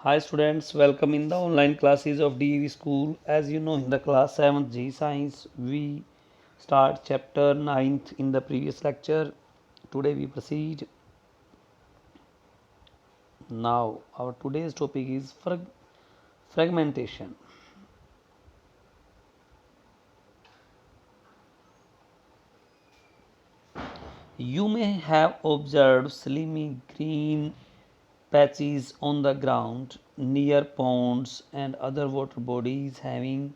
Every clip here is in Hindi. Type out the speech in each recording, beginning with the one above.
Hi students, welcome in the online classes of DEV School. As you know, in the class 7th G Science, we start chapter 9th in the previous lecture. Today we proceed. Now, our today's topic is fragmentation. You may have observed slimy green patches on the ground near ponds and other water bodies having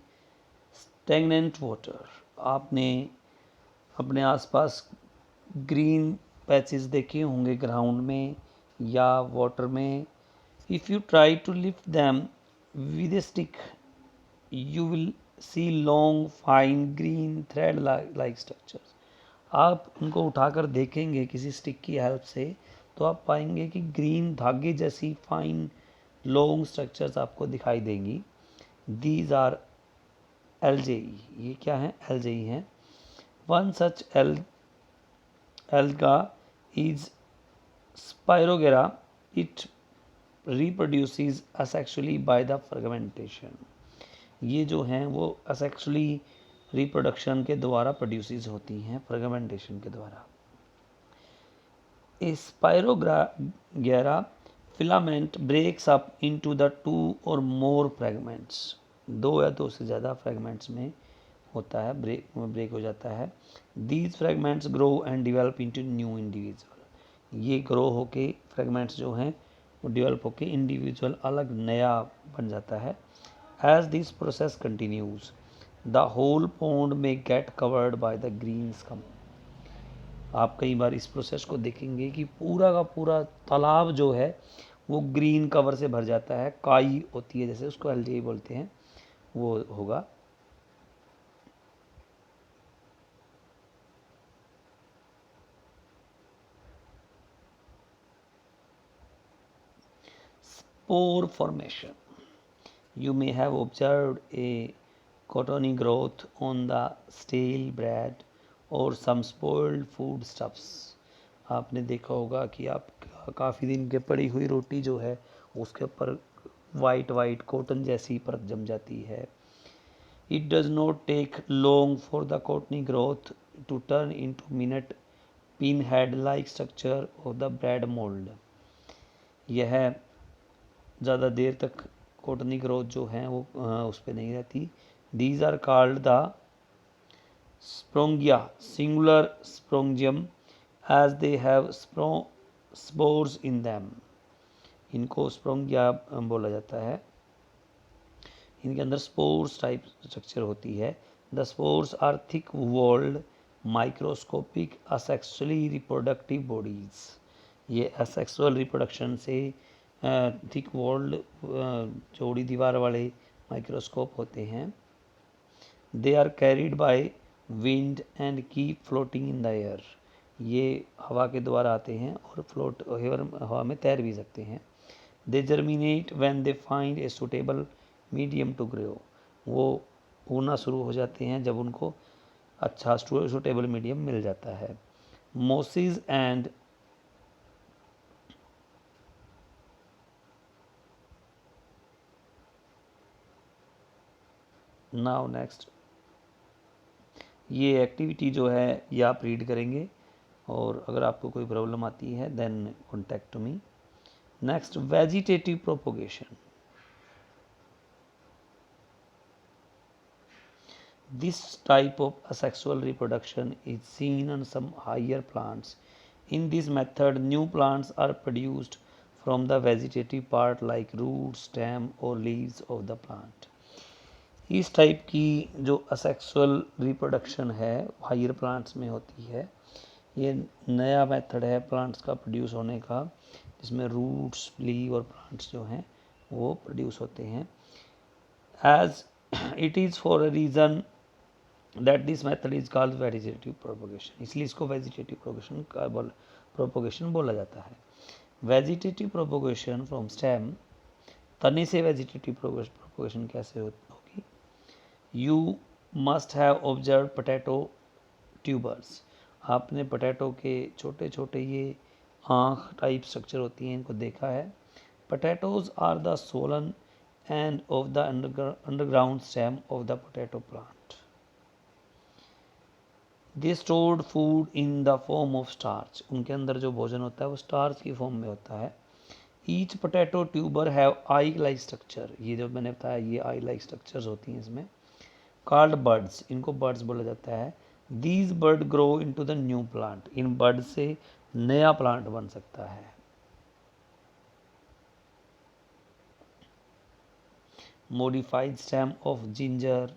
stagnant water. आपने अपने आसपास ग्रीन पैचेस देखे होंगे ग्राउंड में या वाटर में. If you try to lift them with a stick you will see long fine green thread like structures. आप उनको उठाकर देखेंगे किसी स्टिक की हेल्प से तो आप पाएंगे कि ग्रीन धागे जैसी फाइन लॉन्ग स्ट्रक्चर्स आपको दिखाई देंगी. These are algae. ये क्या है? एलजेई हैं. One such alga is Spirogera. It reproduces asexually by the fragmentation. ये जो हैं वो asexually रिप्रोडक्शन के द्वारा प्रोड्यूसेस होती हैं फ्रेगमेंटेशन के द्वारा. A Spirogera filament breaks up into the two or more fragments. दो या दो से ज़्यादा फ्रेगमेंट्स में होता है, ब्रेक हो जाता है. These fragments grow and develop into new individual. ये ग्रो होके फ्रेगमेंट्स जो हैं वो डिवेल्प होके इंडिविजुअल अलग नया बन जाता है. As this process continues the whole pond में get covered by the green scum. आप कई बार इस प्रोसेस को देखेंगे कि पूरा का पूरा तालाब जो है वो ग्रीन कवर से भर जाता है. काई होती है जैसे, उसको एल्गाई बोलते हैं, वो होगा. Spore formation. You may have observed a cottony growth on the stale bread or some spoiled food stuffs. आपने देखा होगा कि आप काफ़ी दिन के पड़ी हुई रोटी जो है उसके ऊपर वाइट वाइट कॉटन जैसी परत जम जाती है. It does not take long for the cottony growth to turn into minute pinhead like structure of the bread mold. यह ज़्यादा देर तक कॉटनी ग्रोथ जो है वो उस पर नहीं रहती. These are called the sporangia, singular sporangium, as they have spores in them. इनको स्प्रोंगिया बोला जाता है. इनके अंदर स्पोर्स टाइप स्ट्रक्चर होती है. The spores are thick walled microscopic asexually reproductive bodies. ये असेक्सुअल रिप्रोडक्शन से थिक वॉल्ड चौड़ी दीवार वाले माइक्रोस्कोप होते हैं. They are carried by wind and keep floating in the air. ये हवा के द्वारा आते हैं और फ्लोट हवा में तैर भी सकते हैं. They germinate when they find a suitable medium to grow. वो उगना शुरू हो जाते हैं जब उनको अच्छा सुटेबल मीडियम मिल जाता है. मोसिस एंड नाउ नेक्स्ट, ये एक्टिविटी जो है ये आप रीड करेंगे और अगर आपको कोई प्रॉब्लम आती है then contact to me. Next, vegetative propagation. This type of asexual reproduction is seen on some higher plants. In this method, new plants are produced from the vegetative part like root, stem or leaves of the plant. इस टाइप की जो असेक्सुअल रिप्रोडक्शन है हायर प्लांट्स में होती है. ये नया मेथड है प्लांट्स का प्रोड्यूस होने का जिसमें रूट्स, लीव और प्लांट्स जो हैं वो प्रोड्यूस होते हैं. As it is for a reason that this method is called vegetative propagation. इसलिए इसको वेजिटेटिव प्रोपोगेशन बोला जाता है. Vegetative propagation from stem. तने से वेजिटेटिव प्रोपोगेशन कैसे होगी? You must have observe potato tubers. आपने पोटैटो के छोटे छोटे ये आँख टाइप स्ट्रक्चर होती हैं इनको देखा है. Potatoes are the swollen end of the underground stem of the potato plant. They stored food in the form of starch. उनके अंदर जो भोजन होता है वो स्टार्च की फॉर्म में होता है. Each potato tuber have eye-like structure. ये जो मैंने बताया ये eye-like structures होती हैं इसमें. Called buds. इनको buds बोला जाता है. These buds grow into the new plant. In buds से नया plant बन सकता है. Modified stem of ginger,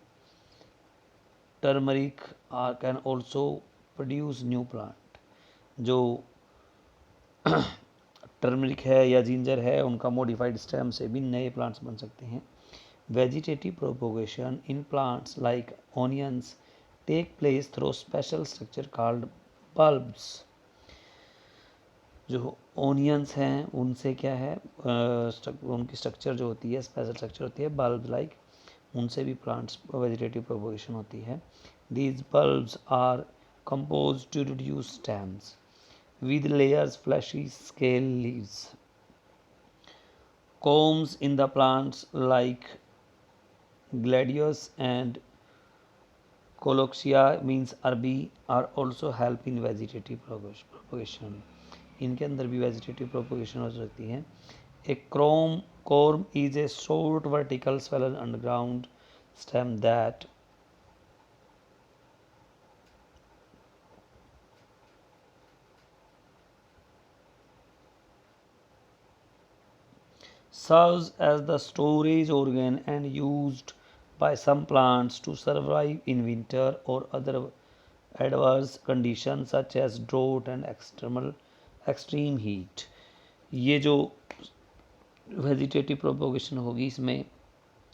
turmeric can also produce new plant. जो टर्मरिक है या जिंजर है उनका मॉडिफाइड स्टेम से भी नए प्लांट्स बन सकते हैं. Vegetative propagation in plants like onions take place through special structure called bulbs. जो ऑनियंस हैं उनसे क्या है उनकी स्ट्रक्चर जो होती है स्पेशल स्ट्रक्चर होती है बल्ब लाइक, उनसे भी प्लांट्स वेजिटेटिव प्रोपोगेशन होती है. These bulbs are compose to reduce stems with layers fleshy scale leaves. Combs in the plants like gladiolus and coloxia means arbi are also help in vegetative propagation. इनके अंदर भी vegetative propagation हो सकती है. A corm is a short vertical swollen underground stem that serves as the storage organ and used by some plants to survive in winter or other adverse conditions such as drought and extreme heat. ये जो वेजिटेटिव प्रोपोगेशन होगी इसमें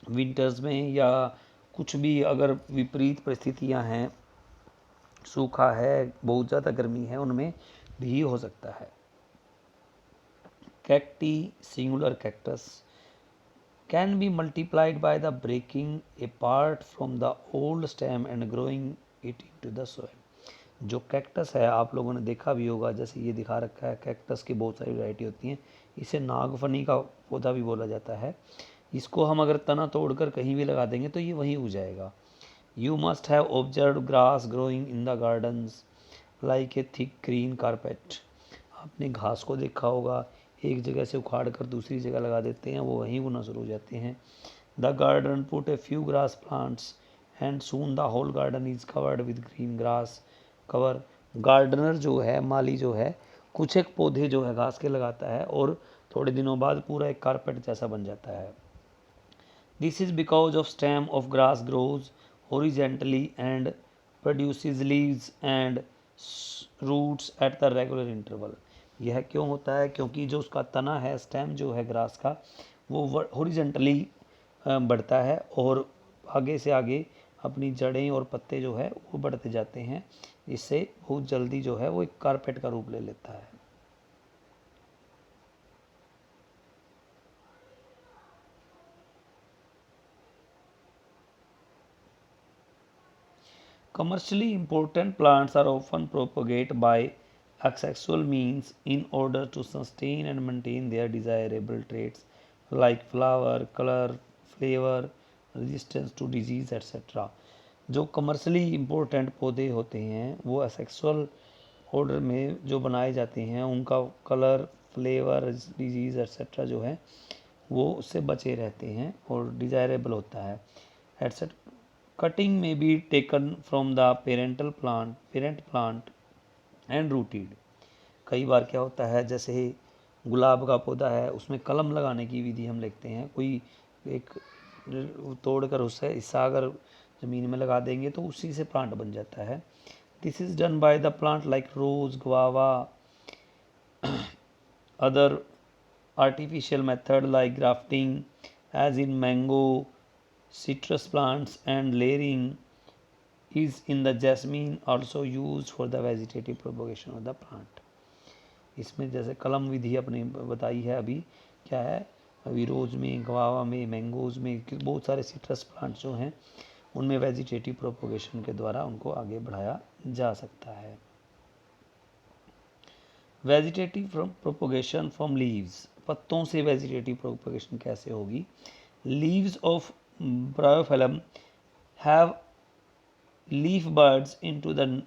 विंटर्स में या कुछ भी अगर विपरीत परिस्थितियां हैं, सूखा है, बहुत ज़्यादा गर्मी है, उनमें भी हो सकता है. Cacti, singular cactus, can be multiplied by the breaking a part from the old stem and growing it into the soil. जो कैक्टस है आप लोगों ने देखा भी होगा, जैसे ये दिखा रखा है, कैक्टस की बहुत सारी वैरायटी होती हैं. इसे नागफनी का पौधा भी बोला जाता है. इसको हम अगर तना तोड़कर कहीं भी लगा देंगे तो ये वहीं उग जाएगा. You must have observe grass growing in the gardens like a thick green carpet. आपने घास को देखा होगा, एक जगह से उखाड़ कर दूसरी जगह लगा देते हैं, वो वहीं उगना शुरू हो जाते हैं. The garden put a few grass plants and soon the whole garden is covered with green grass cover. Gardener जो है, माली जो है, कुछ एक पौधे जो है घास के लगाता है और थोड़े दिनों बाद पूरा एक कारपेट जैसा बन जाता है. This is because of stem of grass grows horizontally and produces leaves and roots at the regular interval. यह क्यों होता है? क्योंकि जो उसका तना है, स्टेम जो है ग्रास का, वो हॉरिजेंटली बढ़ता है और आगे से आगे अपनी जड़ें और पत्ते जो है वो बढ़ते जाते हैं. इससे बहुत जल्दी जो है वो एक कारपेट का रूप ले लेता है. Commercially important plants are often propagated by asexual means in order to sustain and maintain their desirable traits like flower, color, flavor, resistance to disease etc. जो कमर्शली इम्पोर्टेंट पौधे होते हैं वो एसेक्सुअल ऑर्डर में जो बनाए जाते हैं, उनका कलर, फ्लेवर, डिजीज़ एक्सेट्रा जो है वो उससे बचे रहते हैं और डिज़ायरेबल होता है एटसेट्रा. कटिंग में be taken from the parent plant and rooted. कई बार क्या होता है, जैसे गुलाब का पौधा है उसमें कलम लगाने की विधि हम लिखते हैं, कोई एक तोड़कर उससे हिस्सा अगर ज़मीन में लगा देंगे तो उसी से प्लांट बन जाता है. This is done by the plant like rose, guava, other artificial method like grafting as in mango, citrus plants, and layering is in the jasmine also used for the vegetative propagation of the plant. इसमें जैसे कलम विधि अपने बताई है अभी, क्या है अभी रोज में, गवावा में, मैंगोज में, बहुत सारे सिट्रस प्लांट जो हैं उनमें वेजिटेटिव प्रोपोगेशन के द्वारा उनको आगे बढ़ाया जा सकता है. Vegetative propagation from leaves. पत्तों से वेजिटेटिव प्रोपगेशन कैसे होगी। Leaves of bryophyllum have leaf birds into the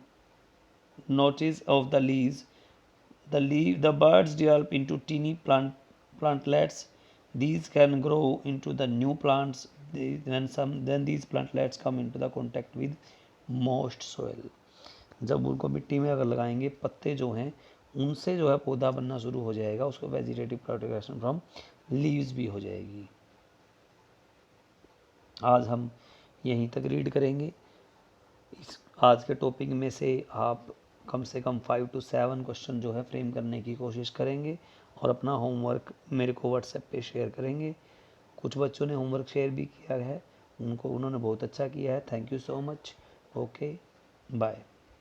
notches of the leaves. The birds develop into teeny plantlets. These can grow into the new plants then these plantlets come into the contact with moist soil. जब उनको मिट्टी में अगर लगाएंगे, पत्ते जो हैं उनसे जो है पौधा बनना शुरू हो जाएगा, उसको वेजिटेटिव प्रोपगेशन फ्रॉम लीव्स भी हो जाएगी। आज हम यहीं तक रीड करेंगे। इस आज के टॉपिक में से आप कम से कम 5 to 7 क्वेश्चन जो है फ्रेम करने की कोशिश करेंगे और अपना होमवर्क मेरे को व्हाट्सएप पे शेयर करेंगे। कुछ बच्चों ने होमवर्क शेयर भी किया है, उन्होंने बहुत अच्छा किया है। Thank you so much. Okay, bye.